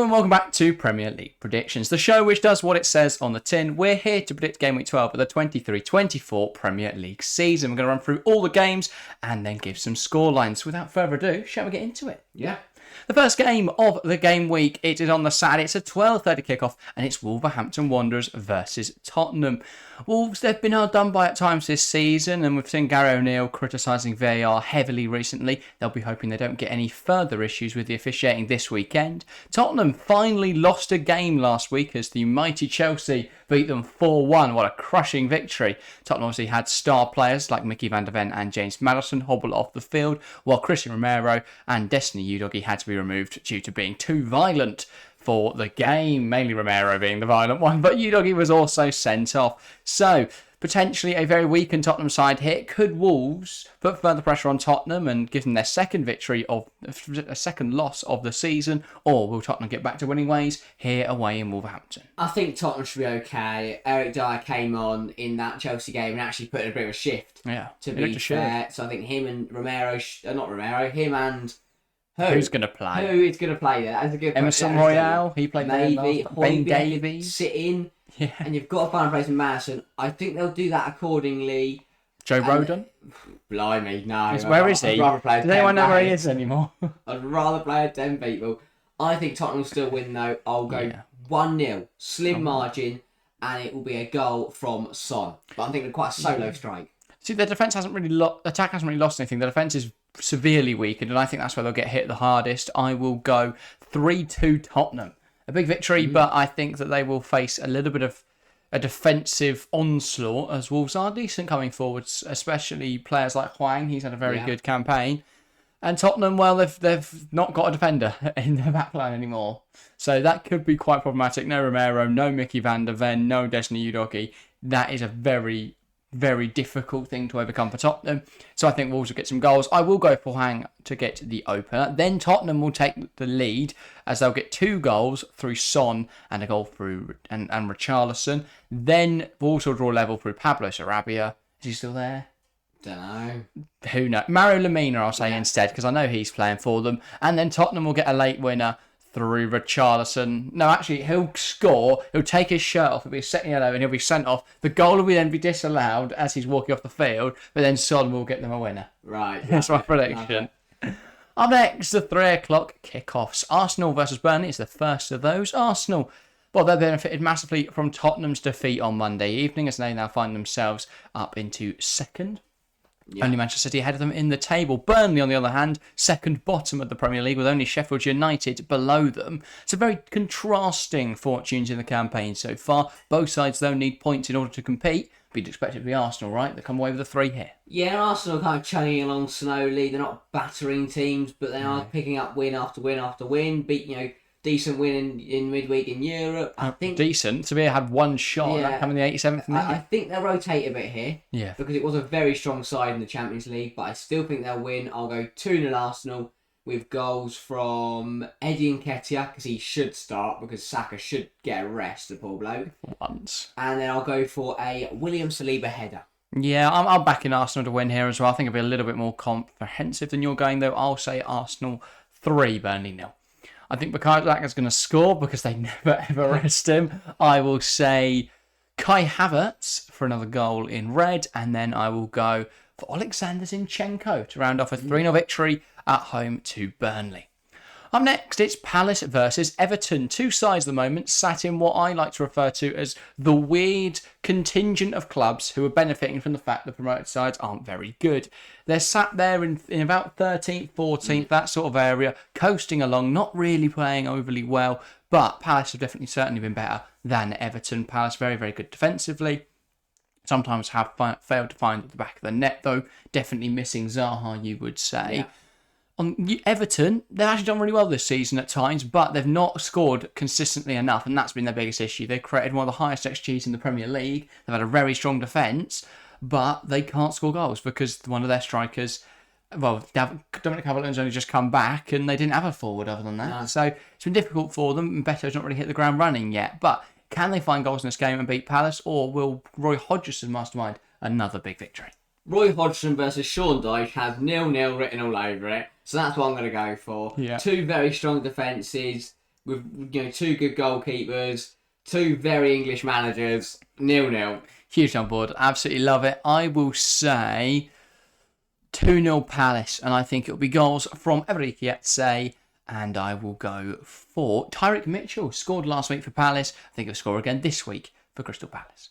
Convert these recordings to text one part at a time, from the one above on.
and welcome back to Premier League Predictions, the show which does what it says on the tin. We're here to predict Game Week 12 of the 23-24 Premier League season. We're going to run through all the games and then give some scorelines. Without further ado, shall we get into it? Yeah. The first game of the game week, it is on the Saturday. It's a 12:30 kickoff and it's Wolverhampton Wanderers versus Tottenham. Wolves, they've been outdone by at times this season, and we've seen Gary O'Neill criticising VAR heavily recently. They'll be hoping they don't get any further issues with the officiating this weekend. Tottenham finally lost a game last week as the mighty Chelsea beat them 4-1. What a crushing victory. Tottenham obviously had star players like Mickey van der Ven and James Maddison hobble off the field, while Christian Romero and Destiny Udogie had to be removed due to being too violent for the game, mainly Romero being the violent one, but Udogie was also sent off. So, potentially a very weakened Tottenham side here. Could Wolves put further pressure on Tottenham and give them their second second loss of the season, or will Tottenham get back to winning ways here away in Wolverhampton? I think Tottenham should be okay. Eric Dyer came on in that Chelsea game and actually put in a bit of a shift. Yeah, to be fair. So I think him and Romero, him and who's going to play? Who is going to play there? That's a good Emerson Royale, he played maybe. Ben Davies. Sit in. Yeah. And you've got to find a place in Madison. I think they'll do that accordingly. Joe Rodon? Blimey, no. Where is he? Does anyone know where he is anymore? I'd rather play with 10 people. I think Tottenham will still win though. I'll go 1-0, slim margin, and it will be a goal from Son. But I'm thinking quite a solo strike. See, their defence hasn't really attack hasn't really lost anything. The defence is severely weakened, and I think that's where they'll get hit the hardest. I will go 3-2 Tottenham. A big victory, but I think that they will face a little bit of a defensive onslaught, as Wolves are decent coming forwards, especially players like Hwang. He's had a very good campaign. And Tottenham, well, they've not got a defender in their backline anymore. So that could be quite problematic. No Romero, no Mickey van der Ven, no Destiny Udogie. That is a very, very difficult thing to overcome for Tottenham. So I think Wolves will get some goals. I will go for Hwang to get the opener. Then Tottenham will take the lead as they'll get 2 goals through Son and a goal through and Richarlison. Then Wolves will draw level through Pablo Sarabia. Is he still there? Don't know. Who knows? Mario Lemina, I'll say instead, because I know he's playing for them. And then Tottenham will get a late winner through Richarlison. No, actually, he'll score. He'll take his shirt off. It'll be a second yellow and he'll be sent off. The goal will then be disallowed as he's walking off the field, but then Son will get them a winner. Right. That's my prediction. Okay. Up next, the 3 o'clock kickoffs. Arsenal versus Burnley is the first of those. Arsenal, well, they benefited massively from Tottenham's defeat on Monday evening as they now find themselves up into second. Yeah. Only Manchester City ahead of them in the table. Burnley, on the other hand, second bottom of the Premier League with only Sheffield United below them. It's a very contrasting fortunes in the campaign so far. Both sides, though, need points in order to compete. But you'd expect it to be Arsenal, right? They come away with a 3 here. Yeah, Arsenal are kind of chugging along slowly. They're not battering teams, but they are picking up win after win after win. Decent win in midweek in Europe. I think decent. Sevilla had one shot that coming in the 87th minute. I think they'll rotate a bit here. Yeah. Because it was a very strong side in the Champions League, but I still think they'll win. I'll go 2-0 Arsenal with goals from Eddie Nketiah, because he should start, because Saka should get a rest, the poor bloke. Once. And then I'll go for a William Saliba header. Yeah, I'm backing Arsenal to win here as well. I think it'll be a little bit more comprehensive than you're going, though. I'll say Arsenal 3, Burnley 0. I think Bukayo Saka's going to score because they never ever rest him. I will say Kai Havertz for another goal in red, and then I will go for Alexander Zinchenko to round off a 3-0 victory at home to Burnley. Up next, it's Palace versus Everton. 2 sides at the moment sat in what I like to refer to as the weird contingent of clubs who are benefiting from the fact the promoted sides aren't very good. They're sat there in about 13th, 14th, that sort of area, coasting along, not really playing overly well, but Palace have certainly been better than Everton. Palace very, very good defensively. Sometimes have failed to find at the back of the net, though. Definitely missing Zaha, you would say. Yeah. On Everton, they've actually done really well this season at times, but they've not scored consistently enough, and that's been their biggest issue. They've created one of the highest XGs in the Premier League. They've had a very strong defence, but they can't score goals because one of their strikers, well, Dominic Calvert-Lewin's only just come back, and they didn't have a forward other than that. No. So it's been difficult for them, and Beto's not really hit the ground running yet. But can they find goals in this game and beat Palace, or will Roy Hodgson mastermind another big victory? Roy Hodgson versus Sean Dyche has 0-0 written all over it. So that's what I'm going to go for. Yeah. 2 very strong defences. with two good goalkeepers, two very English managers, 0-0. Huge on board. Absolutely love it. I will say 2-0 Palace, and I think it'll be goals from Enrique Etse, and I will go for Tyreek Mitchell. Scored last week for Palace. I think he'll score again this week for Crystal Palace.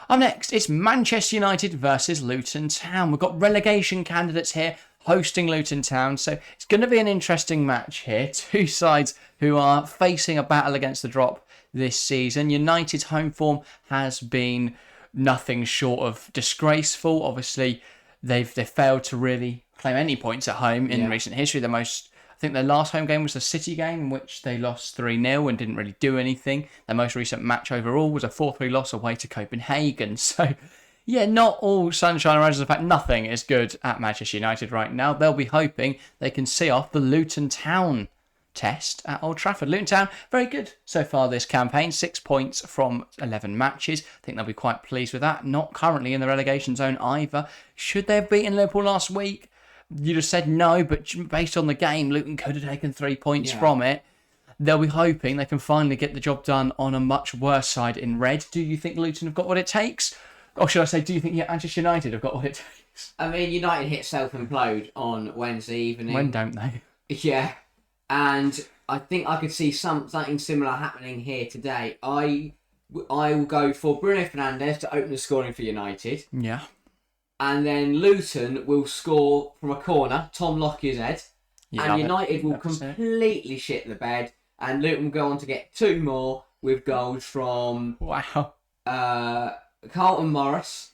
Up next, it's Manchester United versus Luton Town. We've got relegation candidates here hosting Luton Town, so it's going to be an interesting match here. Two sides who are facing a battle against the drop this season. United's home form has been nothing short of disgraceful. Obviously, they've failed to really claim any points at home in recent history. I think their last home game was the City game, in which they lost 3-0 and didn't really do anything. Their most recent match overall was a 4-3 loss away to Copenhagen. So, yeah, not all sunshine and roses. In fact, nothing is good at Manchester United right now. They'll be hoping they can see off the Luton Town test at Old Trafford. Luton Town, very good so far this campaign. 6 points from 11 matches. I think they'll be quite pleased with that. Not currently in the relegation zone either. Should they have beaten Liverpool last week? You'd have said no, but based on the game, Luton could have taken 3 points from it. They'll be hoping they can finally get the job done on a much worse side in red. Do you think Luton have got what it takes? Or should I say, do you think Manchester United have got what it takes? I mean, United hit self-implode on Wednesday evening. When don't they? Yeah. And I think I could see something similar happening here today. I will go for Bruno Fernandes to open the scoring for United. Yeah. And then Luton will score from a corner, Tom Lockyer's head. And United will completely shit the bed. And Luton will go on to get 2 more with goals from Carlton Morris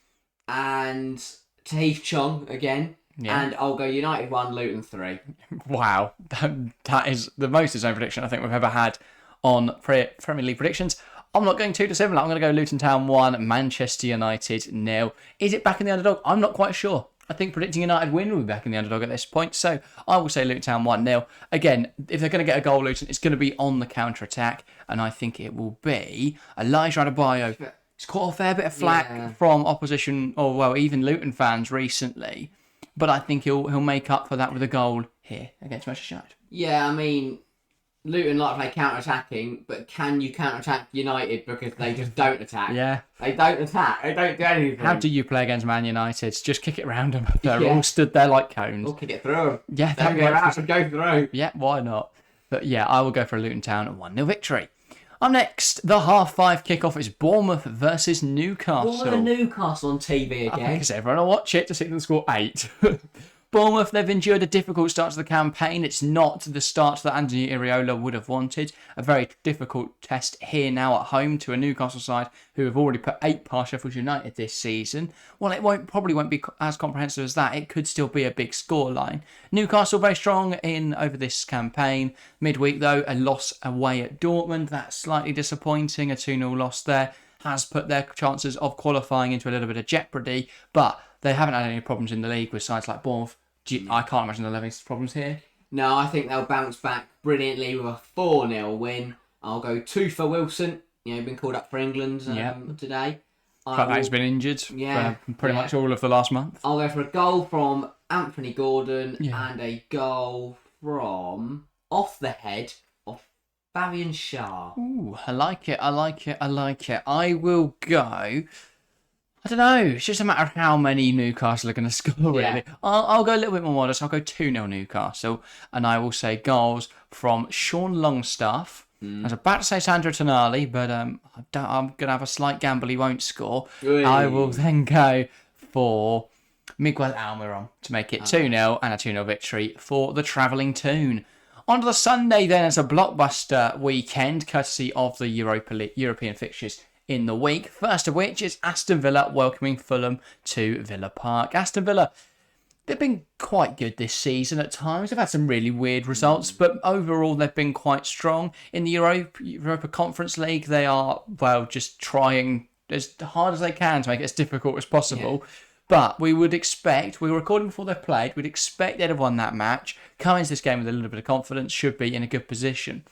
and Tahith Chong again. Yeah. And I'll go United 1, Luton 3. Wow. That is the most zone prediction I think we've ever had on Premier League predictions. I'm not going 2-7. I'm going to go Luton Town 1, Manchester United 0. Is it back in the underdog? I'm not quite sure. I think predicting United win will be back in the underdog at this point. So I will say Luton Town 1-0. Again, if they're going to get a goal, Luton, it's going to be on the counter-attack. And I think it will be Elijah Adebayo. He's caught a fair bit of flack from opposition, or well, even Luton fans recently. But I think he'll make up for that with a goal here against Manchester United. Yeah, I mean, Luton like to play counter-attacking, but can you counter-attack United because they just don't attack? Yeah. They don't attack. They don't do anything. How do you play against Man United? Just kick it round them. They're all stood there like cones. Or kick it through them. Yeah, that works. Go through. Yeah, why not? But yeah, I will go for a Luton Town 1-0 victory. Up next, the 5:30 kickoff is Bournemouth versus Newcastle. What are Newcastle on TV again? Because everyone will watch it to see them score 8. Bournemouth, they've endured a difficult start to the campaign. It's not the start that Anthony Iraola would have wanted. A very difficult test here now at home to a Newcastle side who have already put 8 past Sheffield United this season. Well, it probably won't be as comprehensive as that. It could still be a big scoreline. Newcastle very strong over this campaign. Midweek, though, a loss away at Dortmund. That's slightly disappointing. A 2-0 loss there has put their chances of qualifying into a little bit of jeopardy. But they haven't had any problems in the league with sides like Bournemouth. I can't imagine they'll have any problems here. No, I think they'll bounce back brilliantly with a 4-0 win. I'll go 2 for Wilson. Been called up for England today. He's been injured for pretty much all of the last month. I'll go for a goal from Anthony Gordon and a goal from off the head of Fabian Schär. Ooh, I like it. I will go... I don't know. It's just a matter of how many Newcastle are going to score, really. I'll go a little bit more modest. I'll go 2-0 Newcastle. And I will say goals from Sean Longstaff. I was about to say Sandro Tonali, but I'm going to have a slight gamble he won't score. Really? I will then go for Miguel Almiron to make it 2-0 and a 2-0 victory for the Travelling Toon. On to the Sunday then, as a blockbuster weekend, courtesy of the European fixtures in the week. First of which is Aston Villa welcoming Fulham to Villa Park. Aston Villa, they've been quite good this season at times. They've had some really weird results, but overall they've been quite strong. In the Europa Conference League, they are, just trying as hard as they can to make it as difficult as possible. Yeah. But we were recording before they played, we'd expect they'd have won that match. Coming into this game with a little bit of confidence, should be in a good position.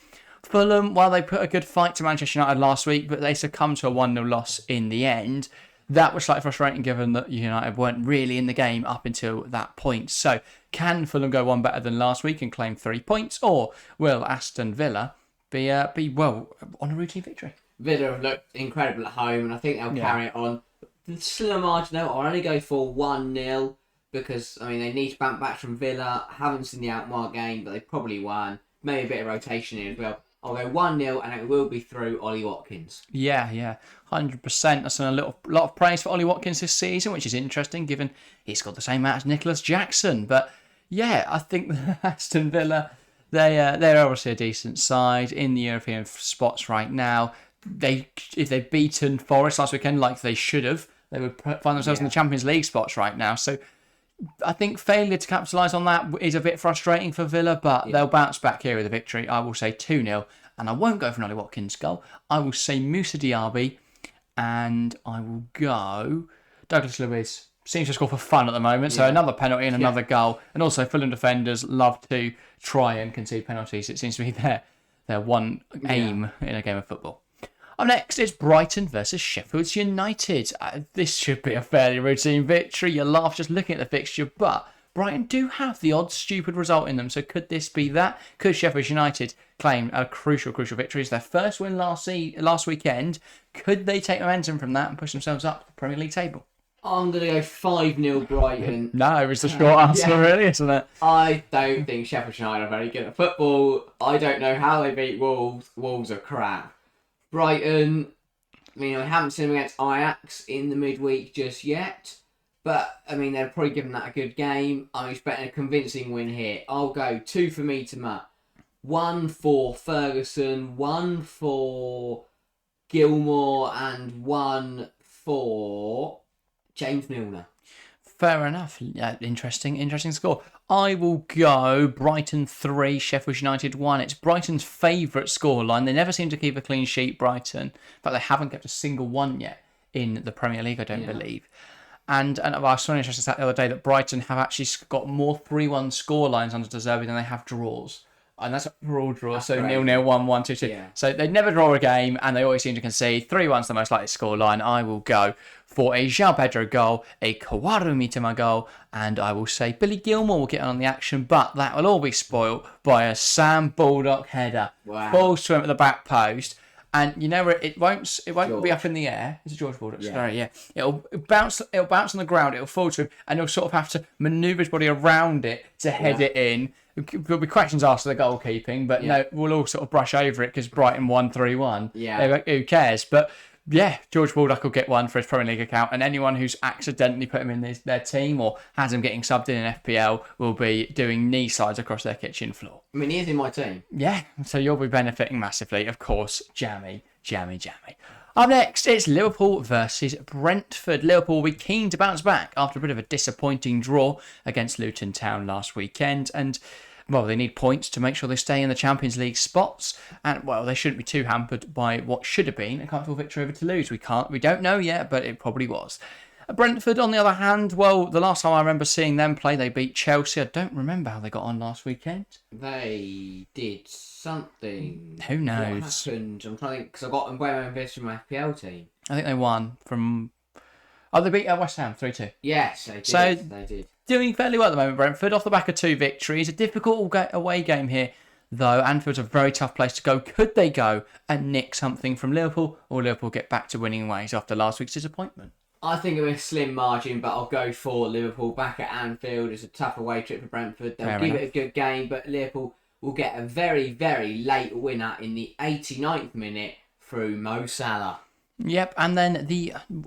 Fulham, they put a good fight to Manchester United last week, but they succumbed to a 1-0 loss in the end. That was slightly frustrating given that United weren't really in the game up until that point. So, can Fulham go one better than last week and claim 3 points? Or will Aston Villa be well on a routine victory. Villa have looked incredible at home, and I think they'll carry it on. The slim margin, though, I'll only go for 1-0 because, I mean, they need to bounce back from Villa. Haven't seen the Alkmaar game, but they probably won. Maybe a bit of rotation in as well. I'll go 1-0, and it will be through Ollie Watkins. Yeah, 100%. That's a lot of praise for Ollie Watkins this season, which is interesting given he's got the same amount as Nicholas Jackson. But yeah, I think Aston Villa, they're obviously a decent side in the European spots right now. If they'd beaten Forest last weekend like they should have, they would find themselves in the Champions League spots right now. So I think failure to capitalise on that is a bit frustrating for Villa, but they'll bounce back here with a victory. I will say 2-0, and I won't go for an Ollie Watkins goal. I will say Moussa Diaby, and I will go Douglas Luiz. Seems to score for fun at the moment, so another penalty and another goal. And also Fulham defenders love to try and concede penalties. It seems to be their one aim in a game of football. Up next, it's Brighton versus Sheffield United. This should be a fairly routine victory. You laugh just looking at the fixture, but Brighton do have the odd stupid result in them. So could this be that? Could Sheffield United claim a crucial victory? It's their first win last weekend. Could they take momentum from that and push themselves up the Premier League table? I'm going to go 5-0 Brighton. No, it's the short answer, really, isn't it? I don't think Sheffield United are very good at football. I don't know how they beat Wolves. Wolves are crap. Brighton, I mean, I haven't seen them against Ajax in the midweek just yet. But, I mean, they're probably giving that a good game. I'm expecting a convincing win here. I'll go 2 for me to Matt. 1 for Ferguson, 1 for Gilmore, and 1 for James Milner. Fair enough. Interesting score. I will go Brighton 3, Sheffield United 1. It's Brighton's favourite scoreline. They never seem to keep a clean sheet, Brighton. But they haven't kept a single one yet in the Premier League, I don't believe. And I saw an interesting stat the other day that Brighton have actually got more 3-1 scorelines under De Zerbi than they have draws. And that's a all draw, so 0-0, 1-1, 2-2. Yeah. So they never draw a game, and they always seem to concede. 3-1's the most likely scoreline. I will go for a João Pedro goal, a Kawaru Mitoma goal, and I will say Billy Gilmore will get on the action, but that will all be spoilt by a Sam Baldock header. Wow. Falls to him at the back post, and you know it won't be up in the air. It's a George Baldock. Sorry, yeah. It'll bounce on the ground. It'll fall to him, and he'll sort of have to manoeuvre his body around it to head it in. There'll be questions asked of the goalkeeping, but no, we'll all sort of brush over it because Brighton won 3-1. Yeah. Who cares? But yeah, George Baldock will get one for his Premier League account, and anyone who's accidentally put him in their team or has him getting subbed in FPL will be doing knee slides across their kitchen floor. I mean, he is in my team. Yeah, so you'll be benefiting massively. Of course, jammy. Up next, it's Liverpool versus Brentford. Liverpool will be keen to bounce back after a bit of a disappointing draw against Luton Town last weekend, and well, they need points to make sure they stay in the Champions League spots, and well, they shouldn't be too hampered by what should have been a comfortable victory over Toulouse. We don't know yet, but it probably was. Brentford, on the other hand, well, the last time I remember seeing them play, they beat Chelsea. I don't remember how they got on last weekend. They did something. Who knows? What happened? I'm trying to think, because I got them way more invested in my FPL team. I think they won from... Oh, they beat West Ham 3-2. Yes, they did. So, they did. Doing fairly well at the moment, Brentford, off the back of 2 victories. A difficult away game here, though. Anfield's a very tough place to go. Could they go and nick something from Liverpool, or Liverpool get back to winning ways after last week's disappointment? I think of a slim margin, but I'll go for Liverpool back at Anfield. It's a tough away trip for Brentford. They'll give it a good game, but Liverpool will get a very, very late winner in the 89th minute through Mo Salah. Yep, and then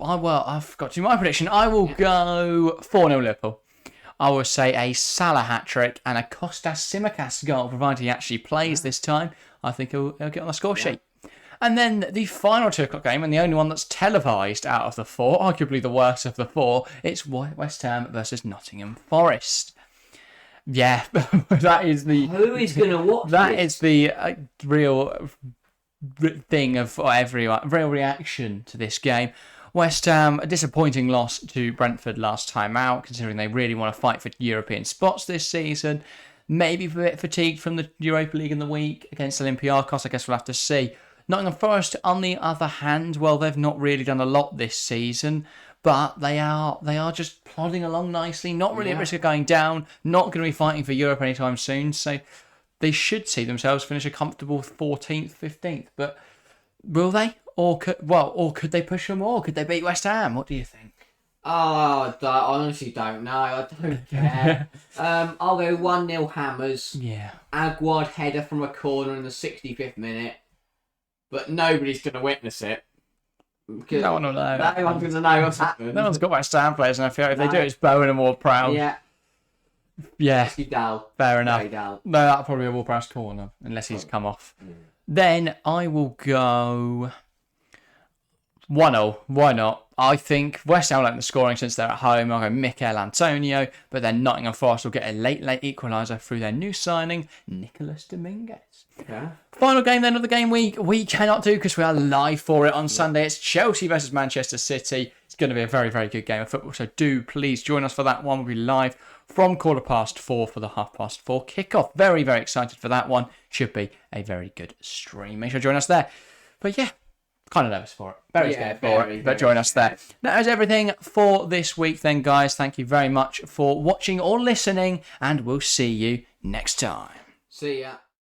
I've got to do my prediction. I will go 4-0 Liverpool. I will say a Salah hat-trick and a Kostas Tsimikas goal, provided he actually plays this time. I think he'll get on the score sheet. And then the final 2 o'clock game, and the only one that's televised out of the 4, arguably the worst of the 4, it's West Ham versus Nottingham Forest. Yeah, that is the... Who is going to watch that this? Is the real thing of everyone, real reaction to this game. West Ham, a disappointing loss to Brentford last time out, considering they really want to fight for European spots this season. Maybe a bit fatigued from the Europa League in the week against Olympiacos. I guess we'll have to see. Nottingham Forest, on the other hand, well, they've not really done a lot this season, but they are just plodding along nicely, not really at risk of going down, not going to be fighting for Europe anytime soon. So they should see themselves finish a comfortable 14th, 15th. But will they? Or could they push for more? Could they beat West Ham? What do you think? Oh, I honestly don't know. I don't care. I'll go 1-0 Hammers. Yeah. Aguard header from a corner in the 65th minute. But nobody's going to witness it. Because No one will know. no one's going to know what's happened. No one's got West Ham players, and I feel like if they do it, it's Bowen and Ward-Prowse. Yeah. Yeah. Dal. Fair enough. Very Dal. No, that'll probably be a Ward-Prowse corner, unless he's come off. Then I will go 1-0. Why not? I think West Ham like the scoring since they're at home. I'll go Mikel Antonio, but then Nottingham Forest will get a late equaliser through their new signing, Nicolas Dominguez. Okay. Final game then of the game week. We cannot do because we are live for it on Sunday. It's Chelsea versus Manchester City. It's going to be a very, very good game of football. So do please join us for that one. We'll be live from 4:15 for the 4:30 kickoff. Very, very excited for that one. Should be a very good stream. Make sure to join us there. But yeah, kind of nervous for it. Very scared for it. But join us there. That is everything for this week then, guys. Thank you very much for watching or listening. And we'll see you next time. See ya.